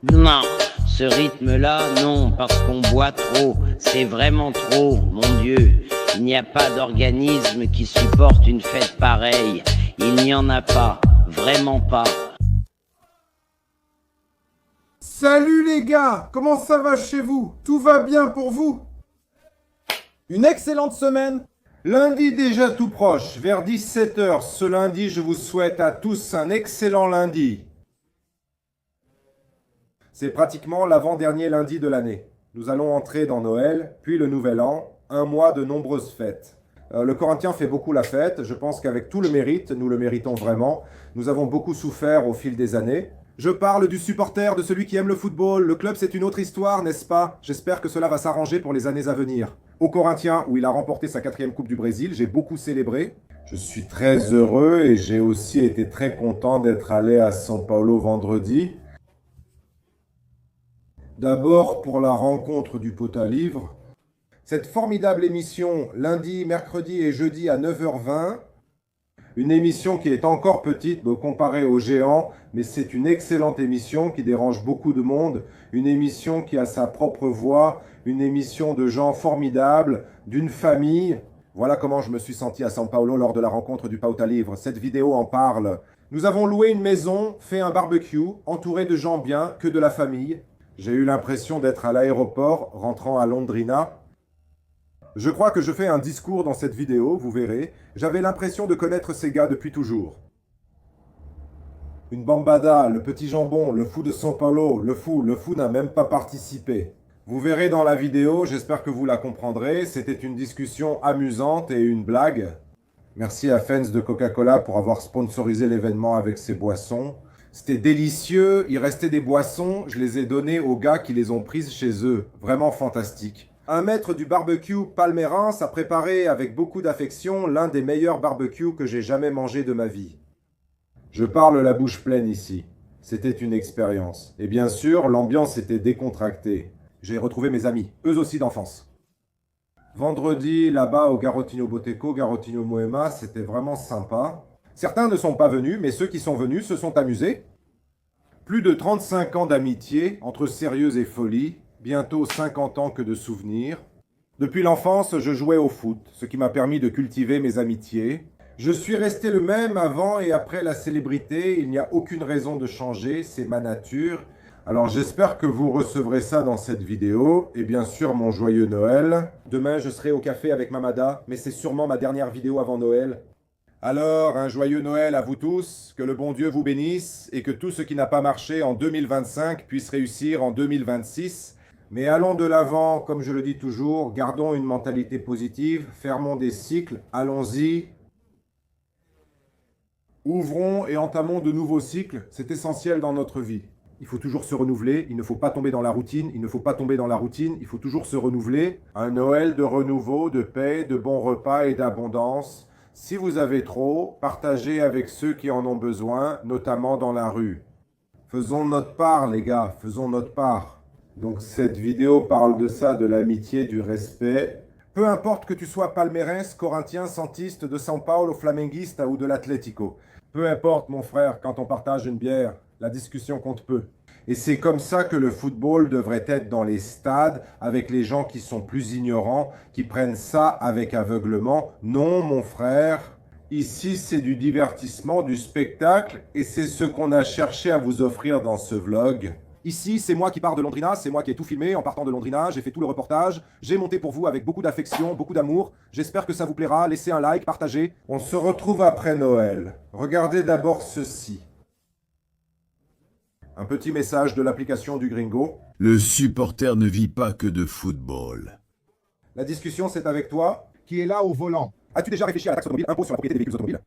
Non, ce rythme-là, non, parce qu'on boit trop, c'est vraiment trop, mon Dieu. Il n'y a pas d'organisme qui supporte une fête pareille. Il n'y en a pas, vraiment pas. Salut les gars, comment ça va chez vous? Tout va bien pour vous? Une excellente semaine. Lundi déjà tout proche, vers 17 h ce lundi, je vous souhaite à tous un excellent lundi. C'est pratiquement l'avant-dernier lundi de l'année. Nous allons entrer dans Noël, puis le Nouvel An, un mois de nombreuses fêtes. Le Corinthien fait beaucoup la fête, je pense qu'avec tout le mérite, nous le méritons vraiment. Nous avons beaucoup souffert au fil des années. Je parle du supporter, de celui qui aime le football. Le club, c'est une autre histoire, n'est-ce pas? J'espère que cela va s'arranger pour les années à venir. Au Corinthien, où il a remporté sa 4e Coupe du Brésil, j'ai beaucoup célébré. Je suis très heureux et j'ai aussi été très content d'être allé à São Paulo vendredi. D'abord pour la rencontre du pot à livre. Cette formidable émission, lundi, mercredi et jeudi à 9h20. Une émission qui est encore petite comparée aux géants, mais c'est une excellente émission qui dérange beaucoup de monde. Une émission qui a sa propre voix, une émission de gens formidables, d'une famille. Voilà comment je me suis senti à São Paulo lors de la rencontre du pot à livre. Cette vidéo en parle. Nous avons loué une maison, fait un barbecue, entouré de gens bien, que de la famille. J'ai eu l'impression d'être à l'aéroport, rentrant à Londrina. Je crois que je fais un discours dans cette vidéo, vous verrez. J'avais l'impression de connaître ces gars depuis toujours. Une bambada, le petit jambon, le fou de São Paulo, le fou n'a même pas participé. Vous verrez dans la vidéo, j'espère que vous la comprendrez. C'était une discussion amusante et une blague. Merci à Fens de Coca-Cola pour avoir sponsorisé l'événement avec ses boissons. C'était délicieux, il restait des boissons, je les ai données aux gars qui les ont prises chez eux. Vraiment fantastique. Un maître du barbecue Palmeiras a préparé avec beaucoup d'affection l'un des meilleurs barbecues que j'ai jamais mangé de ma vie. Je parle la bouche pleine ici. C'était une expérience. Et bien sûr, l'ambiance était décontractée. J'ai retrouvé mes amis, eux aussi d'enfance. Vendredi, là-bas au Garotinho Boteco, Garotinho Moema, c'était vraiment sympa. Certains ne sont pas venus, mais ceux qui sont venus se sont amusés. Plus de 35 ans d'amitié, entre sérieux et folie, bientôt 50 ans que de souvenirs. Depuis l'enfance, je jouais au foot, ce qui m'a permis de cultiver mes amitiés. Je suis resté le même avant et après la célébrité, il n'y a aucune raison de changer, c'est ma nature. Alors j'espère que vous recevrez ça dans cette vidéo, et bien sûr mon joyeux Noël. Demain je serai au café avec Mamada, mais c'est sûrement ma dernière vidéo avant Noël. Alors, un joyeux Noël à vous tous, que le bon Dieu vous bénisse et que tout ce qui n'a pas marché en 2025 puisse réussir en 2026. Mais allons de l'avant, comme je le dis toujours, gardons une mentalité positive, fermons des cycles, allons-y. Ouvrons et entamons de nouveaux cycles, c'est essentiel dans notre vie. Il faut toujours se renouveler, il ne faut pas tomber dans la routine, il ne faut pas tomber dans la routine, il faut toujours se renouveler. Un Noël de renouveau, de paix, de bons repas et d'abondance. Si vous avez trop, partagez avec ceux qui en ont besoin, notamment dans la rue. Faisons notre part, les gars, faisons notre part. Donc cette vidéo parle de ça, de l'amitié, du respect. Peu importe que tu sois palmeirense, corinthien, santiste, de São Paulo, flamenguista ou de l'Atlético. Peu importe, mon frère, quand on partage une bière, la discussion compte peu. Et c'est comme ça que le football devrait être dans les stades, avec les gens qui sont plus ignorants, qui prennent ça avec aveuglement. Non, mon frère, ici c'est du divertissement, du spectacle, et c'est ce qu'on a cherché à vous offrir dans ce vlog. Ici, c'est moi qui pars de Londrina, c'est moi qui ai tout filmé en partant de Londrina, j'ai fait tout le reportage, j'ai monté pour vous avec beaucoup d'affection, beaucoup d'amour. J'espère que ça vous plaira, laissez un like, partagez. On se retrouve après Noël. Regardez d'abord ceci. Un petit message de l'application du Gringo. Le supporter ne vit pas que de football. La discussion, c'est avec toi. Qui est là au volant. As-tu déjà réfléchi à la taxe automobile, impôt sur la propriété des véhicules automobiles?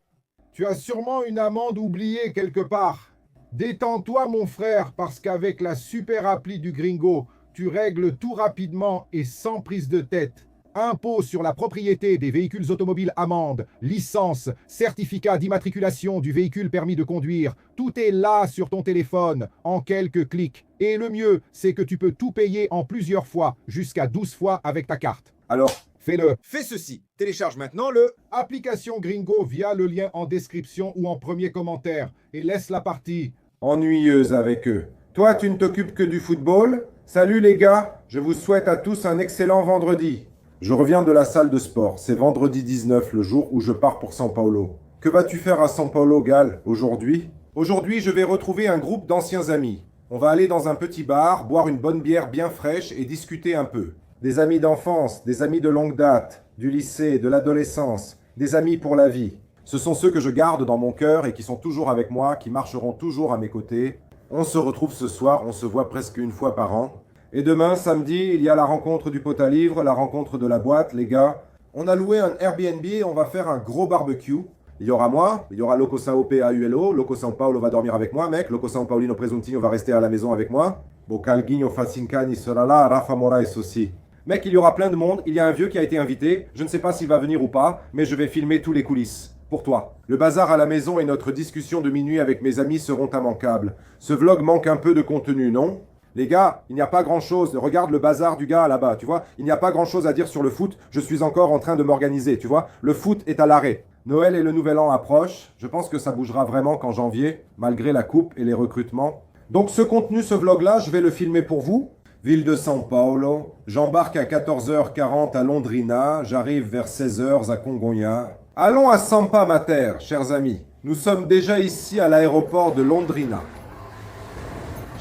Tu as sûrement une amende oubliée quelque part. Détends-toi mon frère, parce qu'avec la super appli du Gringo, tu règles tout rapidement et sans prise de tête. Impôt sur la propriété des véhicules automobiles, amende, licence, certificat d'immatriculation du véhicule permis de conduire. Tout est là sur ton téléphone, en quelques clics. Et le mieux, c'est que tu peux tout payer en plusieurs fois, jusqu'à 12 fois avec ta carte. Alors, Fais-le. fais ceci. Télécharge maintenant le... Application Gringo via le lien en description ou en premier commentaire. Et laisse la partie. Ennuyeuse avec eux. Toi, tu ne t'occupes que du football? Salut les gars, je vous souhaite à tous un excellent vendredi. Je reviens de la salle de sport, c'est vendredi 19, le jour où je pars pour São Paulo. Que vas-tu faire à São Paulo, Gal, aujourd'hui? Aujourd'hui, je vais retrouver un groupe d'anciens amis. On va aller dans un petit bar, boire une bonne bière bien fraîche et discuter un peu. Des amis d'enfance, des amis de longue date, du lycée, de l'adolescence, des amis pour la vie. Ce sont ceux que je garde dans mon cœur et qui sont toujours avec moi, qui marcheront toujours à mes côtés. On se retrouve ce soir, on se voit presque une fois par an. Et demain, samedi, il y a la rencontre du pot à livres, la rencontre de la boîte, les gars. On a loué un Airbnb et on va faire un gros barbecue. Il y aura moi, il y aura Loco Sao Paulo, Loco São Paulo va dormir avec moi, mec. Loco São Paulino Presuntinho va rester à la maison avec moi. Bocalguinho Facincani sera là, Rafa Moraes aussi. Mec, il y aura plein de monde, il y a un vieux qui a été invité. Je ne sais pas s'il va venir ou pas, mais je vais filmer tous les coulisses. Pour toi. Le bazar à la maison et notre discussion de minuit avec mes amis seront immanquables. Ce vlog manque un peu de contenu, non? Les gars, il n'y a pas grand-chose. Regarde le bazar du gars là-bas, tu vois. Il n'y a pas grand-chose à dire sur le foot. Je suis encore en train de m'organiser, tu vois. Le foot est à l'arrêt. Noël et le Nouvel An approchent. Je pense que ça bougera vraiment qu'en janvier, malgré la coupe et les recrutements. Donc ce contenu, ce vlog-là, je vais le filmer pour vous. Ville de São Paulo. J'embarque à 14h40 à Londrina. J'arrive vers 16h à Congonha. Allons à Sampa Mater, chers amis. Nous sommes déjà ici à l'aéroport de Londrina.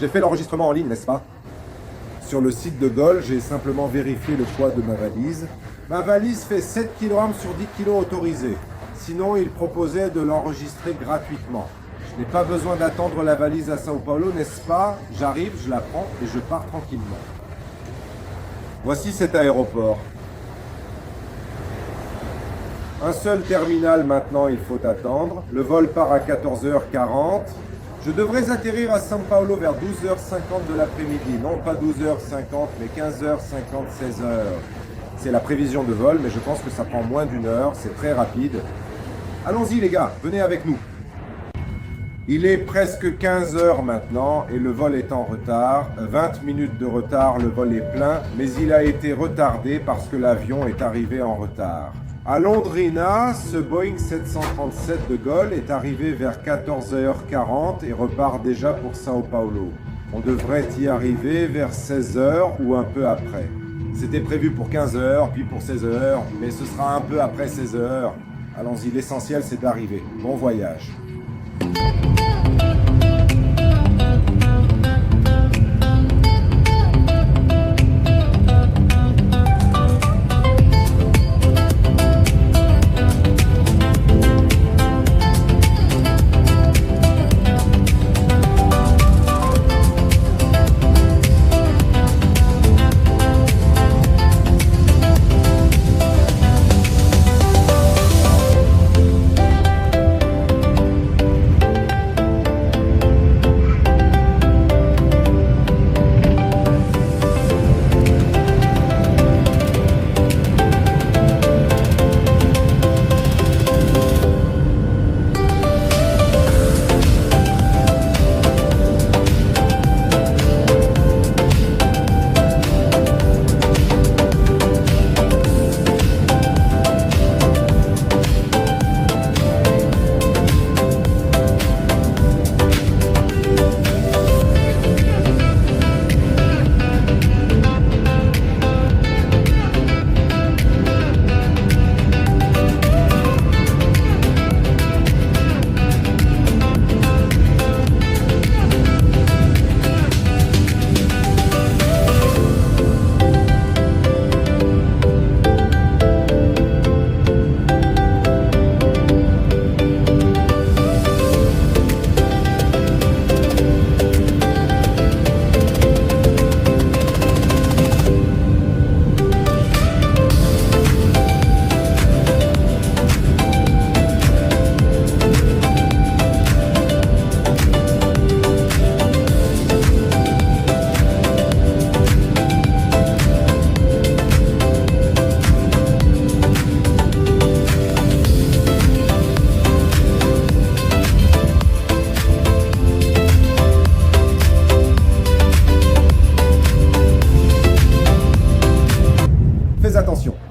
J'ai fait l'enregistrement en ligne, n'est-ce pas? Sur le site de Gol, j'ai simplement vérifié le poids de ma valise. Ma valise fait 7 kg sur 10 kg autorisés. Sinon, il proposait de l'enregistrer gratuitement. Je n'ai pas besoin d'attendre la valise à São Paulo, n'est-ce pas? J'arrive, je la prends et je pars tranquillement. Voici cet aéroport. Un seul terminal maintenant, il faut attendre. Le vol part à 14h40. Je devrais atterrir à São Paulo vers 12h50 de l'après-midi. Non pas 12h50, mais 15h50, 16h. C'est la prévision de vol, mais je pense que ça prend moins d'une heure. C'est très rapide. Allons-y les gars, venez avec nous. Il est presque 15h maintenant et le vol est en retard. 20 minutes de retard, le vol est plein, mais il a été retardé parce que l'avion est arrivé en retard. À Londrina, ce Boeing 737 de Gol est arrivé vers 14h40 et repart déjà pour São Paulo. On devrait y arriver vers 16h ou un peu après. C'était prévu pour 15h, puis pour 16h, mais ce sera un peu après 16h. Allons-y, l'essentiel c'est d'arriver. Bon voyage.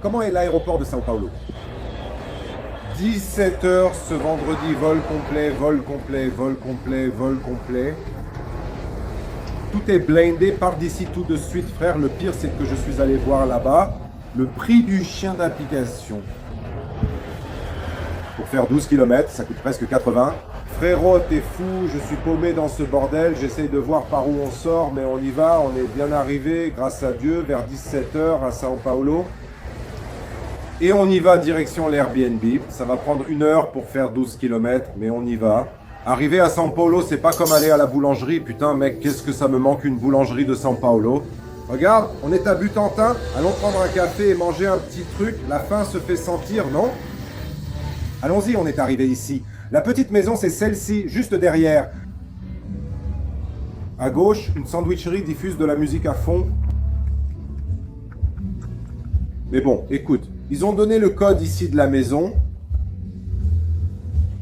Comment est l'aéroport de São Paulo? 17h ce vendredi, vol complet, vol complet, vol complet, vol complet. Tout est blindé, pars d'ici tout de suite, frère. Le pire, c'est que je suis allé voir là-bas le prix du chien d'application. Pour faire 12 km, ça coûte presque 80. Frérot, t'es fou, je suis paumé dans ce bordel, j'essaye de voir par où on sort, mais on y va, on est bien arrivé, grâce à Dieu, vers 17h à Sao Paulo. Et on y va direction l'Airbnb, ça va prendre 1 heure pour faire 12 km, mais on y va. Arriver à Sao Paulo, c'est pas comme aller à la boulangerie, putain mec, qu'est-ce que ça me manque une boulangerie de Sao Paulo. Regarde, on est à Butantin, allons prendre un café et manger un petit truc, la faim se fait sentir, non? Allons-y, on est arrivé ici. La petite maison, c'est celle-ci, juste derrière. À gauche, une sandwicherie diffuse de la musique à fond. Mais bon, écoute, ils ont donné le code ici de la maison.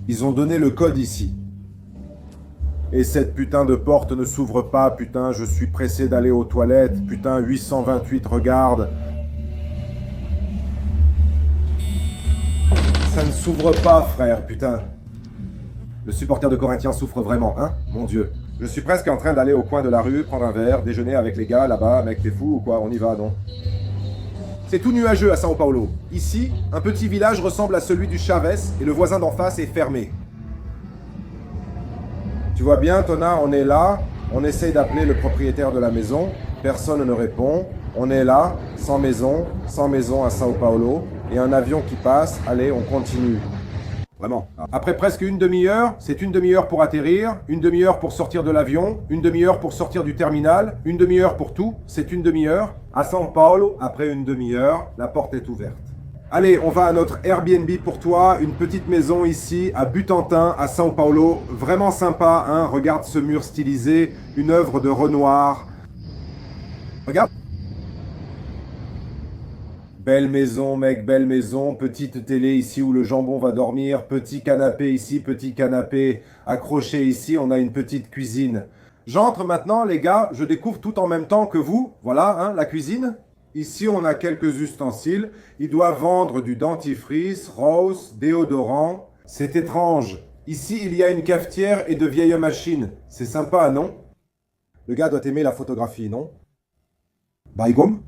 Ils ont donné le code ici. Et cette putain de porte ne s'ouvre pas, putain, je suis pressé d'aller aux toilettes. Putain, 828, regarde. Ça ne s'ouvre pas, frère, putain. Le supporter de Corinthians souffre vraiment, hein? Mon Dieu. Je suis presque en train d'aller au coin de la rue, prendre un verre, déjeuner avec les gars là-bas. Mec, t'es fou ou quoi? On y va, non? C'est tout nuageux à Sao Paulo. Ici, un petit village ressemble à celui du Chavez et le voisin d'en face est fermé. Tu vois bien, Tona, on est là. On essaye d'appeler le propriétaire de la maison. Personne ne répond. On est là, sans maison à Sao Paulo. Et un avion qui passe. Allez, on continue. Vraiment. Après presque une demi-heure, c'est une demi-heure pour atterrir, une demi-heure pour sortir de l'avion, une demi-heure pour sortir du terminal, une demi-heure pour tout, c'est une demi-heure. À Sao Paulo, après une demi-heure, la porte est ouverte. Allez, on va à notre Airbnb pour toi, une petite maison ici, à Butantin, à Sao Paulo. Vraiment sympa, hein, regarde ce mur stylisé, une œuvre de Renoir. Regarde. Belle maison, mec, belle maison. Petite télé ici où le jambon va dormir. Petit canapé ici, petit canapé accroché ici. On a une petite cuisine. J'entre maintenant, les gars. Je découvre tout en même temps que vous. Voilà, hein, la cuisine. Ici, on a quelques ustensiles. Il doit vendre du dentifrice, rose, déodorant. C'est étrange. Ici, il y a une cafetière et de vieilles machines. C'est sympa, non? Le gars doit aimer la photographie, non? Baigom?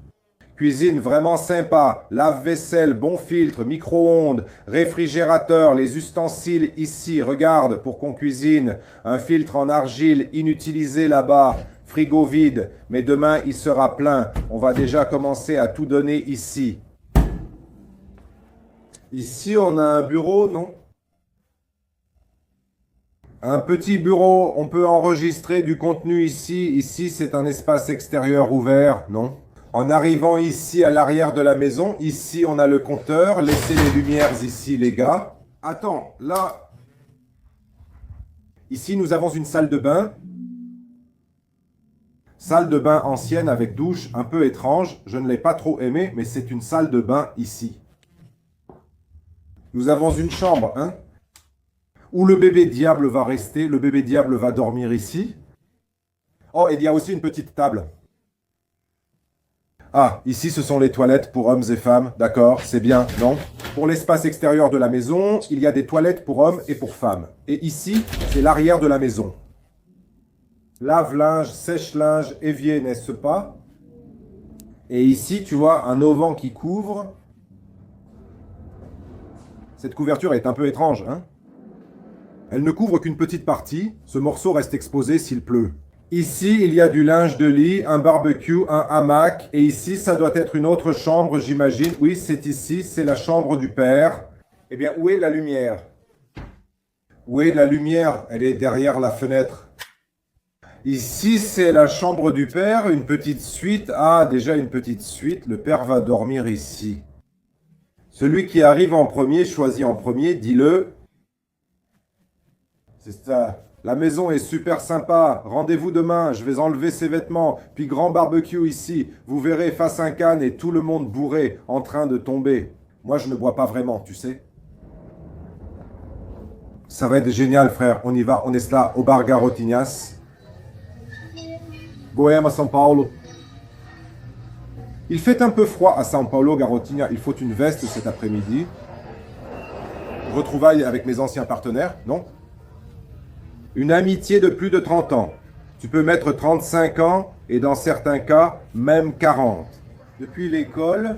Cuisine vraiment sympa, lave-vaisselle, bon filtre, micro-ondes, réfrigérateur, les ustensiles ici, regarde, pour qu'on cuisine, un filtre en argile inutilisé là-bas, frigo vide, mais demain il sera plein, on va déjà commencer à tout donner ici. Ici on a un bureau, non? Un petit bureau, on peut enregistrer du contenu ici, ici c'est un espace extérieur ouvert, non? En arrivant ici à l'arrière de la maison, ici on a le compteur. Laissez les lumières ici les gars. Attends, là... Ici nous avons une salle de bain. Salle de bain ancienne avec douche, un peu étrange. Je ne l'ai pas trop aimé, mais c'est une salle de bain ici. Nous avons une chambre, hein, où le bébé diable va rester. Le bébé diable va dormir ici. Oh, et il y a aussi une petite table. Ah, ici ce sont les toilettes pour hommes et femmes, d'accord, c'est bien, non? Pour l'espace extérieur de la maison, il y a des toilettes pour hommes et pour femmes. Et ici, c'est l'arrière de la maison. Lave-linge, sèche-linge, évier, n'est-ce pas? Et ici, tu vois, un auvent qui couvre. Cette couverture est un peu étrange, hein? Elle ne couvre qu'une petite partie, ce morceau reste exposé s'il pleut. Ici, il y a du linge de lit, un barbecue, un hamac. Et ici, ça doit être une autre chambre, j'imagine. Oui, c'est ici, c'est la chambre du père. Eh bien, où est la lumière? Où est la lumière? Elle est derrière la fenêtre. Ici, c'est la chambre du père, une petite suite. Ah, déjà une petite suite. Le père va dormir ici. Celui qui arrive en premier, choisit en premier, dis-le. C'est ça. La maison est super sympa. Rendez-vous demain. Je vais enlever ses vêtements. Puis grand barbecue ici. Vous verrez face à un canne et tout le monde bourré, en train de tomber. Moi, je ne bois pas vraiment, tu sais. Ça va être génial, frère. On y va. On est là, au bar Garotinhas. Bohème, São Paulo. Il fait un peu froid à São Paulo, Garotinha. Il faut une veste cet après-midi. Retrouvailles avec mes anciens partenaires, non? Une amitié de plus de 30 ans. Tu peux mettre 35 ans et dans certains cas, même 40. Depuis l'école,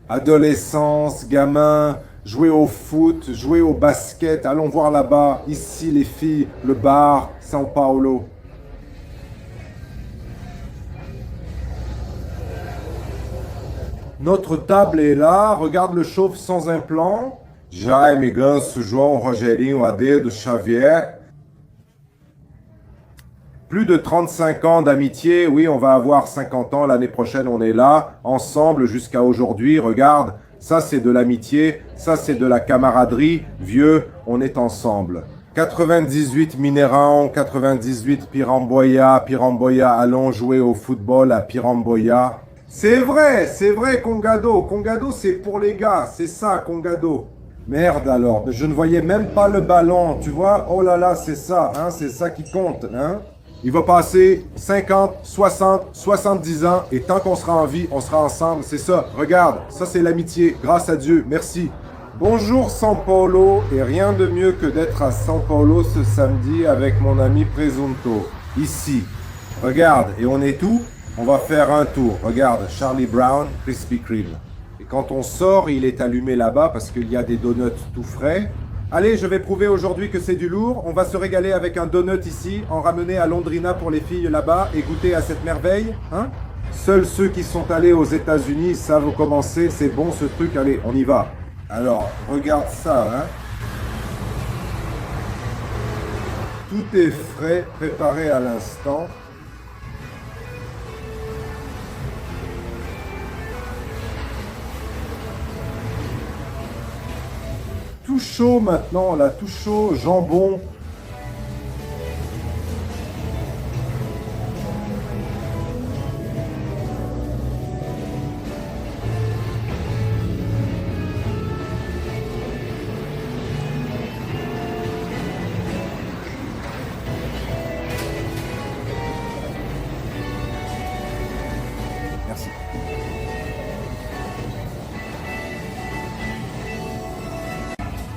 adolescence, gamin, jouer au foot, jouer au basket, allons voir là-bas, ici les filles, le bar, São Paulo. Notre table est là, regarde le chauffe sans implant. Jaime, Ganso, João, Rogerinho, Adedo, Xavier. Plus de 35 ans d'amitié, oui, on va avoir 50 ans, l'année prochaine on est là, ensemble jusqu'à aujourd'hui, regarde, ça c'est de l'amitié, ça c'est de la camaraderie, vieux, on est ensemble. 98 Mineirão, 98 Piramboya, allons jouer au football à Piramboya. C'est vrai, Congado, Congado c'est pour les gars, c'est ça Congado. Merde alors, je ne voyais même pas le ballon, tu vois, oh là là, c'est ça, hein, c'est ça qui compte, hein. Il va passer 50, 60, 70 ans et tant qu'on sera en vie, on sera ensemble. C'est ça. Regarde, ça c'est l'amitié. Grâce à Dieu. Merci. Bonjour São Paulo et rien de mieux que d'être à São Paulo ce samedi avec mon ami Presunto. Ici. Regarde, et on est où? On va faire un tour. Regarde, Charlie Brown, Krispy Kreme. Et quand on sort, il est allumé là-bas parce qu'il y a des donuts tout frais. Allez, je vais prouver aujourd'hui que c'est du lourd. On va se régaler avec un donut ici, en ramener à Londrina pour les filles là-bas et goûter à cette merveille. Hein? Seuls ceux qui sont allés aux États-Unis savent comment c'est bon ce truc. Allez, on y va. Alors, regarde ça. Hein? Tout est frais, préparé à l'instant. Tout chaud maintenant, là, tout chaud, jambon. Merci.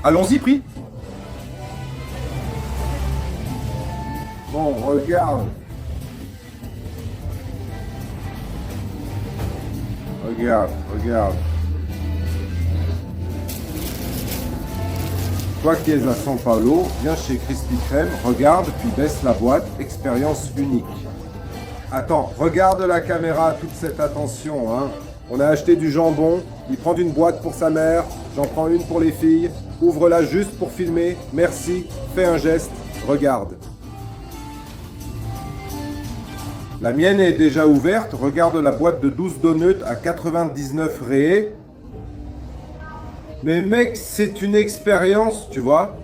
Allons-y, prix. Bon, regarde. Regarde. Toi qui es à São Paulo, viens chez Krispy Kreme, regarde, puis baisse la boîte, expérience unique. Attends, regarde la caméra, toute cette attention, hein. On a acheté du jambon, il prend une boîte pour sa mère, j'en prends une pour les filles. Ouvre-la juste pour filmer, merci, fais un geste, regarde. La mienne est déjà ouverte, regarde la boîte de 12 donuts à 99 réés. Mais mec, c'est une expérience, tu vois.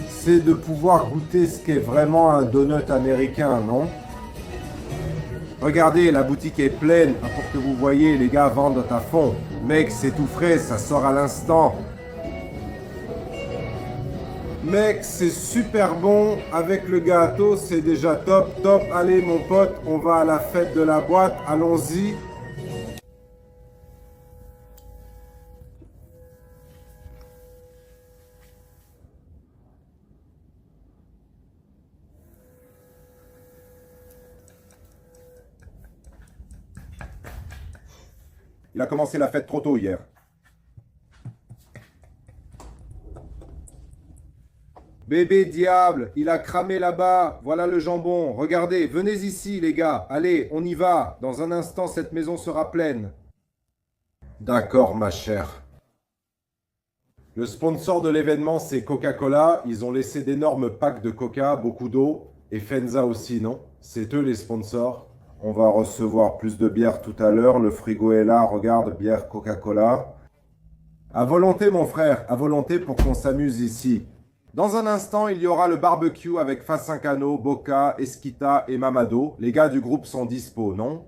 C'est de pouvoir goûter ce qu'est vraiment un donut américain, non? Regardez, la boutique est pleine, pour que vous voyez, les gars vendent à fond. Mec, c'est tout frais, ça sort à l'instant. Mec, c'est super bon, avec le gâteau, c'est déjà top. Allez mon pote, on va à la fête de la boîte, allons-y. Il a commencé la fête trop tôt hier. Bébé diable, il a cramé là-bas. Voilà le jambon. Regardez, venez ici les gars. Allez, on y va. Dans un instant, cette maison sera pleine. D'accord, ma chère. Le sponsor de l'événement, c'est Coca-Cola. Ils ont laissé d'énormes packs de Coca, beaucoup d'eau. Et Fenza aussi, non? C'est eux les sponsors. On va recevoir plus de bière tout à l'heure. Le frigo est là. Regarde, bière Coca-Cola. À volonté, mon frère. À volonté pour qu'on s'amuse ici. Dans un instant, il y aura le barbecue avec Facincano, Boca, Esquita et Mamado. Les gars du groupe sont dispo, non?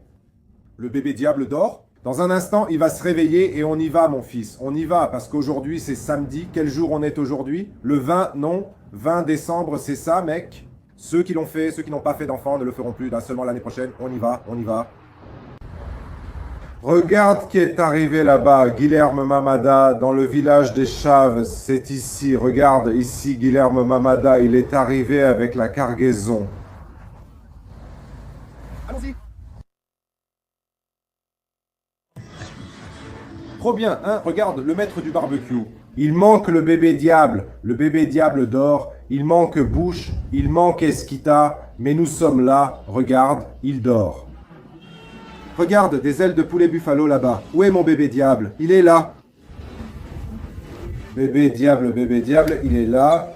Le bébé diable dort? Dans un instant, il va se réveiller et on y va, mon fils. On y va, parce qu'aujourd'hui, c'est samedi. Quel jour on est aujourd'hui? Le 20, non? 20 décembre, c'est ça, mec? Ceux qui l'ont fait, ceux qui n'ont pas fait d'enfants ne le feront plus. Là, seulement l'année prochaine. On y va, on y va. Regarde qui est arrivé là-bas, Guilherme Mamada, dans le village des Chaves. C'est ici, regarde, ici, Guilherme Mamada, il est arrivé avec la cargaison. Allons-y. Trop bien, hein? Regarde, le maître du barbecue. Il manque le bébé diable dort, il manque Bush, il manque Esquita, mais nous sommes là, regarde, il dort. Regarde, des ailes de poulet buffalo là-bas. Où est mon bébé diable? Il est là. Bébé diable, il est là.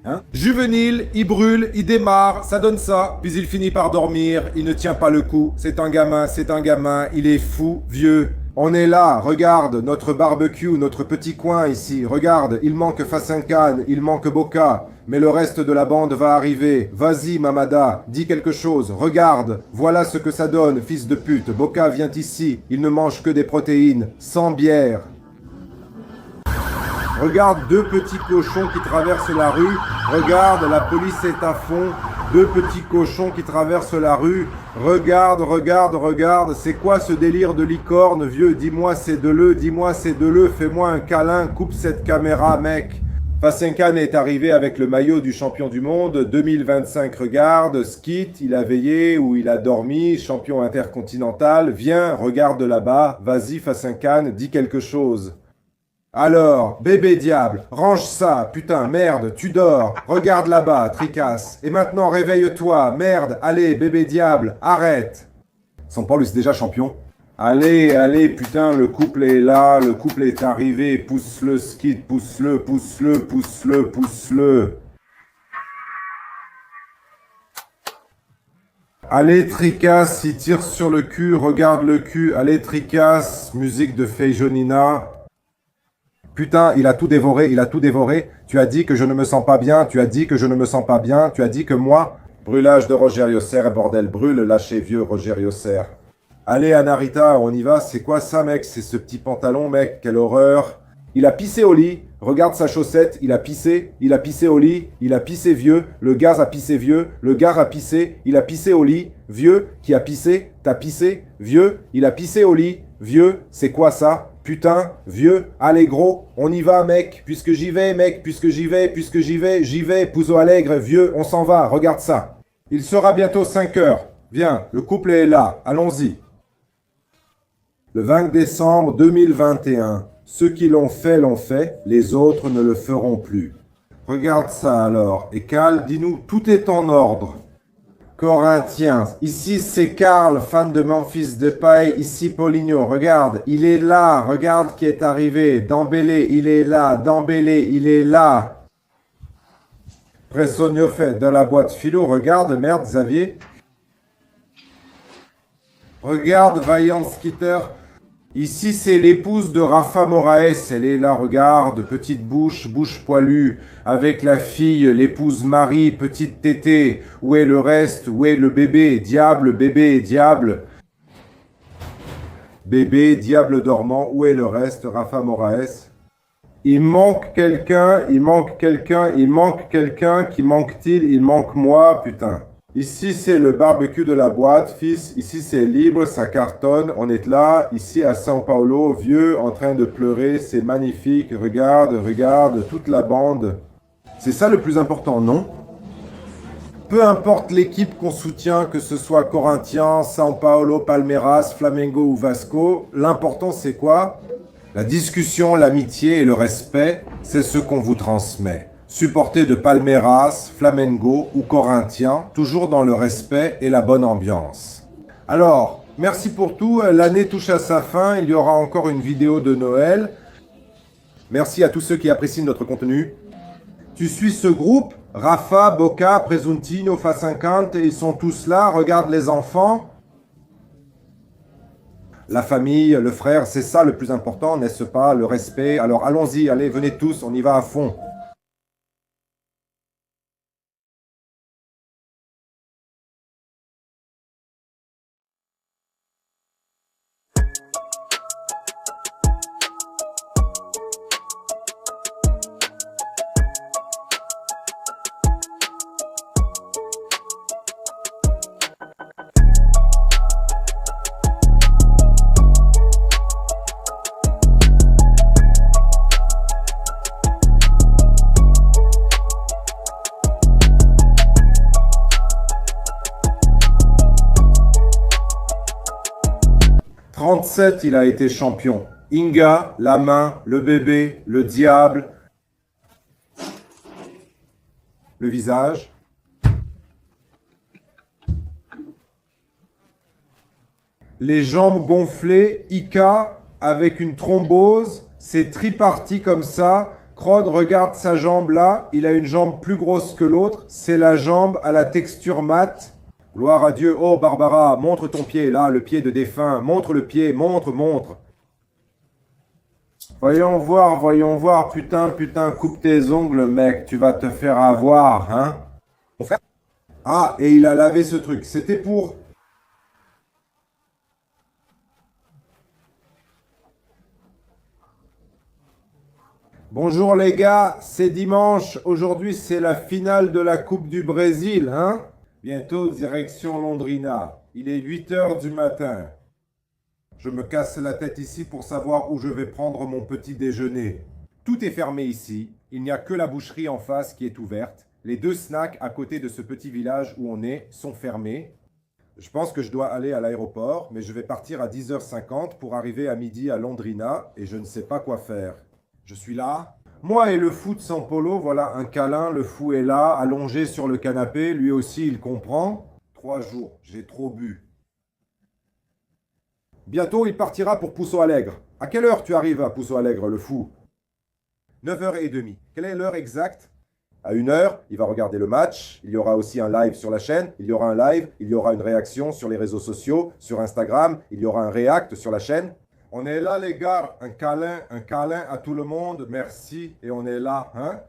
Hein? Juvénile, il brûle, il démarre, ça donne ça, puis il finit par dormir, il ne tient pas le coup, c'est un gamin, il est fou, vieux. On est là, regarde, notre barbecue, notre petit coin ici, regarde, il manque Fasenkan, il manque Boka, mais le reste de la bande va arriver. Vas-y, Mamada, dis quelque chose, regarde, voilà ce que ça donne, fils de pute, Boka vient ici, il ne mange que des protéines, sans bière. Regarde deux petits cochons qui traversent la rue. Regarde, la police est à fond. Deux petits cochons qui traversent la rue. Regarde. C'est quoi ce délire de licorne, vieux? Dis-moi c'est de le. Fais-moi un câlin. Coupe cette caméra, mec. Fasenkan est arrivé avec le maillot du champion du monde 2025. Regarde, Skit, il a veillé ou il a dormi, champion intercontinental. Viens, regarde là-bas. Vas-y, Fasenkan, dis quelque chose. Alors, bébé diable, range ça, putain, merde, tu dors, regarde là-bas, tricasse, et maintenant réveille-toi, merde, allez, bébé diable, arrête. São Paulo est déjà champion. Allez, putain, le couple est là, le couple est arrivé, pousse-le, Skid, pousse-le. Allez, tricasse, il tire sur le cul, regarde le cul, allez, tricasse, musique de Feijonina. Putain, il a tout dévoré. Tu as dit que je ne me sens pas bien, tu as dit que moi... Brûlage de Rogerio Serre, bordel, brûle, lâchez vieux Rogerio Serre. Allez, Anarita, on y va, c'est quoi ça, mec? C'est ce petit pantalon, mec, quelle horreur. Il a pissé au lit, regarde sa chaussette, il a pissé au lit, il a pissé vieux, le gars a pissé vieux, le gars a pissé, il a pissé au lit, vieux, qui a pissé, t'as pissé, vieux, il a pissé au lit, vieux, c'est quoi ça? Putain, vieux, allez gros, on y va mec, puisque j'y vais, Pouzo Alegre, vieux, on s'en va, regarde ça. Il sera bientôt 5 heures. Viens, le couple est là, allons-y. Le 20 décembre 2021, ceux qui l'ont fait, les autres ne le feront plus. Regarde ça alors, et Cal, dis-nous, tout est en ordre. Corinthiens, ici c'est Karl, fan de Memphis Depay, ici Paulinho, regarde, il est là, regarde qui est arrivé, Dembélé, il est là. Presonio fait de la boîte philo, regarde, merde Xavier. Regarde, Vaillant Skitter. Ici, c'est l'épouse de Rafa Moraes. Elle est là, regarde, petite bouche poilue, avec la fille, l'épouse Marie, petite tétée. Où est le reste? Où est le bébé? Diable, bébé, diable. Bébé, diable dormant. Où est le reste, Rafa Moraes? Il manque quelqu'un. Qui manque-t-il? Il manque moi, putain. Ici, c'est le barbecue de la boîte, fils. Ici, c'est libre, ça cartonne. On est là, ici à São Paulo, vieux, en train de pleurer. C'est magnifique. Regarde, toute la bande. C'est ça le plus important, non? Peu importe l'équipe qu'on soutient, que ce soit Corinthians, São Paulo, Palmeiras, Flamengo ou Vasco, l'important c'est quoi? La discussion, l'amitié et le respect, c'est ce qu'on vous transmet. Supporté de Palmeiras, Flamengo ou Corinthians, toujours dans le respect et la bonne ambiance. Alors, merci pour tout. L'année touche à sa fin. Il y aura encore une vidéo de Noël. Merci à tous ceux qui apprécient notre contenu. Tu suis ce groupe? Rafa, Boca, Presuntino, Fa50, ils sont tous là. Regarde les enfants. La famille, le frère, c'est ça le plus important, n'est-ce pas? Le respect. Alors allons-y, allez, venez tous, on y va à fond. 37, il a été champion. Inga, la main, le bébé, le diable, le visage. Les jambes gonflées, Ika avec une thrombose, c'est triparti comme ça. Crod, regarde sa jambe là, il a une jambe plus grosse que l'autre, c'est la jambe à la texture mate. Gloire à Dieu. Oh Barbara, montre ton pied là, le pied de défunt, montre le pied, montre. Voyons voir, putain, coupe tes ongles mec, tu vas te faire avoir, hein. Ah, et il a lavé ce truc, c'était pour... Bonjour les gars, c'est dimanche, aujourd'hui c'est la finale de la Coupe du Brésil, hein? Bientôt direction Londrina, il est 8 h du matin. Je me casse la tête ici pour savoir où je vais prendre mon petit déjeuner. Tout est fermé ici, il n'y a que la boucherie en face qui est ouverte. Les 2 snacks à côté de ce petit village où on est sont fermés. Je pense que je dois aller à l'aéroport, mais je vais partir à 10 h 50 pour arriver à midi à Londrina et je ne sais pas quoi faire. Je suis là. Moi et le fou de São Paulo, voilà un câlin, le fou est là, allongé sur le canapé, lui aussi il comprend. 3 jours, j'ai trop bu. Bientôt il partira pour Pouso Alegre. À quelle heure tu arrives à Pouso Alegre, le fou? 9 h 30. Quelle est l'heure exacte? À 1 h, il va regarder le match, il y aura aussi un live sur la chaîne, il y aura un live, il y aura une réaction sur les réseaux sociaux, sur Instagram, il y aura un react sur la chaîne. On est là les gars, un câlin à tout le monde, merci, et on est là, hein?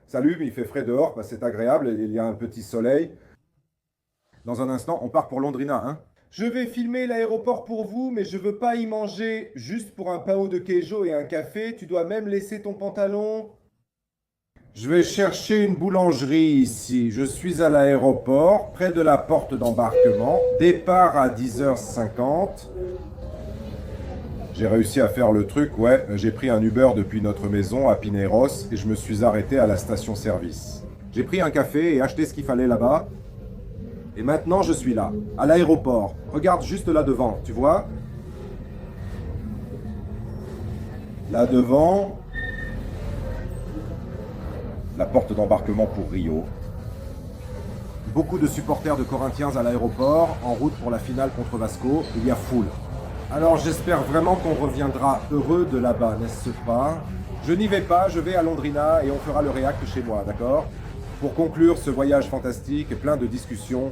Salut, mais il fait frais dehors, bah, c'est agréable, il y a un petit soleil. Dans un instant, on part pour Londrina, hein? Je vais filmer l'aéroport pour vous, mais je veux pas y manger juste pour un pao de queijo et un café, tu dois même laisser ton pantalon. Je vais chercher une boulangerie ici, je suis à l'aéroport, près de la porte d'embarquement, départ à 10 h 50. J'ai réussi à faire le truc, ouais, j'ai pris un Uber depuis notre maison à Pinheiros et je me suis arrêté à la station-service. J'ai pris un café et acheté ce qu'il fallait là-bas. Et maintenant, je suis là, à l'aéroport. Regarde juste là devant, tu vois? Là devant, la porte d'embarquement pour Rio. Beaucoup de supporters de Corinthians à l'aéroport, en route pour la finale contre Vasco. Il y a foule. Alors j'espère vraiment qu'on reviendra heureux de là-bas, n'est-ce pas? Je n'y vais pas, je vais à Londrina et on fera le react chez moi, d'accord? Pour conclure ce voyage fantastique et plein de discussions,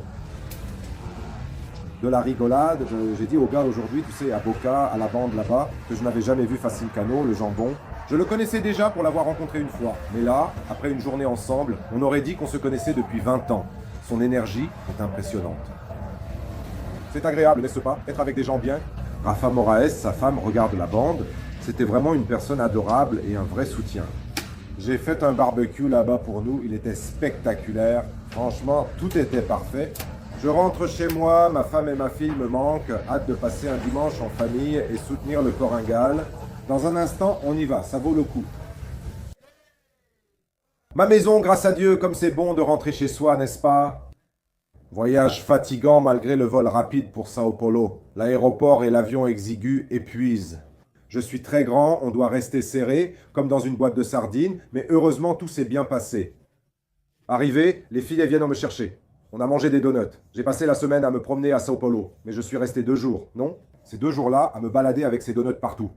de la rigolade, j'ai dit aux gars aujourd'hui, tu sais, à Boca, à la bande là-bas, que je n'avais jamais vu Facile Cano, le jambon. Je le connaissais déjà pour l'avoir rencontré une fois. Mais là, après une journée ensemble, on aurait dit qu'on se connaissait depuis 20 ans. Son énergie est impressionnante. C'est agréable, n'est-ce pas? Être avec des gens bien. Rafa Moraes, sa femme, regarde la bande. C'était vraiment une personne adorable et un vrai soutien. J'ai fait un barbecue là-bas pour nous, il était spectaculaire. Franchement, tout était parfait. Je rentre chez moi, ma femme et ma fille me manquent. Hâte de passer un dimanche en famille et soutenir le Coringal. Dans un instant, on y va, ça vaut le coup. Ma maison, grâce à Dieu, comme c'est bon de rentrer chez soi, n'est-ce pas? Voyage fatigant malgré le vol rapide pour São Paulo. L'aéroport et l'avion exigu épuisent. Je suis très grand, on doit rester serré, comme dans une boîte de sardines, mais heureusement tout s'est bien passé. Arrivé, les filles elles viennent me chercher. On a mangé des donuts. J'ai passé la semaine à me promener à São Paulo, mais je suis resté 2 jours, non? Ces 2 jours-là, à me balader avec ces donuts partout.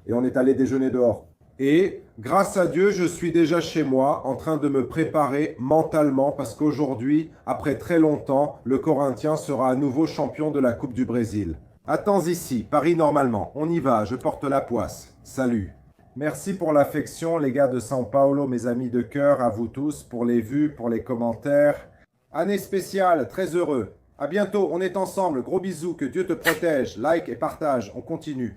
Et on est allé déjeuner dehors. Et, grâce à Dieu, je suis déjà chez moi, en train de me préparer mentalement, parce qu'aujourd'hui, après très longtemps, le Corinthien sera à nouveau champion de la Coupe du Brésil. Attends ici, Paris normalement. On y va, je porte la poisse. Salut. Merci pour l'affection, les gars de São Paulo, mes amis de cœur, à vous tous, pour les vues, pour les commentaires. Année spéciale, très heureux. À bientôt, on est ensemble. Gros bisous, que Dieu te protège. Like et partage, on continue.